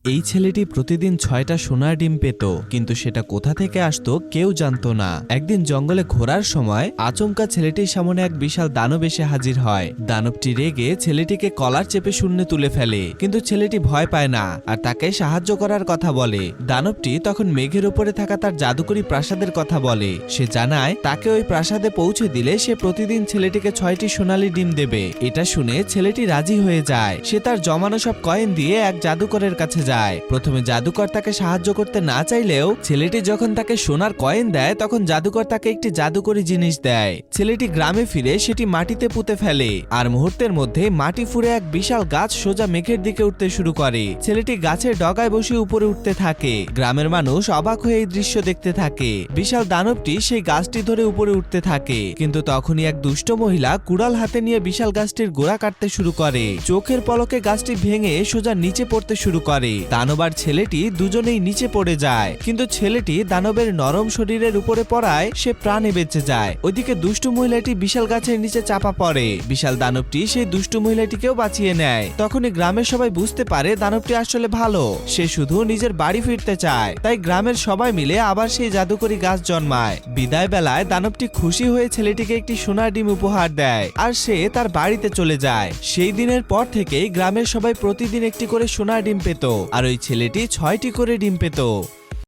এই ছেলেটি প্রতিদিন ৬টা সোনার ডিম পেত, কিন্তু সেটা কোথা থেকে আসতো কেউ জানতো না। একদিন জঙ্গলে ঘোরার সময় আচমকা ছেলেটির সামনে এক বিশাল দানব এসে হাজির হয়। দানবটি রেগে ছেলেটিকে কলার চেপে শূন্যে তুলে ফেলে, কিন্তু ছেলেটি ভয় পায় না আর তাকে সাহায্য করার কথা বলে। দানবটি তখন মেঘের উপরে থাকা তার জাদুকরি প্রাসাদের কথা বলে। সে জানায় তাকে ওই প্রাসাদে পৌঁছে দিলে সে প্রতিদিন ছেলেটিকে ৬টি সোনালী ডিম দেবে। এটা শুনে ছেলেটি রাজি হয়ে যায়। সে তার জমানো সব কয়েন দিয়ে এক জাদুকরের কাছে যায়। প্রথমে জাদুকর তাকে সাহায্য করতে না চাইলেও ছেলেটি যখন তাকে সোনার কয়েন দেয় তখন জাদুকর তাকে একটি জাদুকরি জিনিস দেয়। ছেলেটি গ্রামে ফিরে সেটি মাটিতে পুঁতে ফেলে, আর মুহূর্তের মধ্যে মাটি ফুঁড়ে এক বিশাল গাছ সোজা মেঘের দিকে উঠতে শুরু করে। ছেলেটি গাছের ডগায় বসে উপরে উঠতে থাকে। গ্রামের মানুষ অবাক হয়ে এই দৃশ্য দেখতে থাকে। বিশাল দানবটি সেই গাছটি ধরে উপরে উঠতে থাকে, কিন্তু তখনই এক দুষ্ট মহিলা কুড়াল হাতে নিয়ে বিশাল গাছটির গোড়া কাটতে শুরু করে। চোখের পলকে গাছটি ভেঙে সোজা নিচে পড়তে শুরু করে। দানব আর ছেলেটি দুজনেই নিচে পড়ে যায়, কিন্তু ছেলেটি দানবের নরম শরীরের উপরে পড়ায় সে প্রাণে বেঁচে যায়। ওইদিকে দুষ্টু মহিলাটি বিশাল গাছের নিচে চাপা পড়ে। বিশাল দানবটি সেই দুষ্টু মহিলাটিকেও বাঁচিয়ে নেয়। তখনই গ্রামের সবাই বুঝতে পারে দানবটি আসলে ভালো, সে শুধু নিজের বাড়ি ফিরতে চায়। তাই গ্রামের সবাই মিলে আবার সেই জাদুকরি গাছ জন্মায়। বিদায় বেলায় দানবটি খুশি হয়ে ছেলেটিকে একটি সোনার ডিম উপহার দেয়, আর সে তার বাড়িতে চলে যায়। সেই দিনের পর থেকেই গ্রামের সবাই প্রতিদিন একটি করে সোনার ডিম পেত, আর ওই ছেলেটি ৬টি করে ডিম পেত।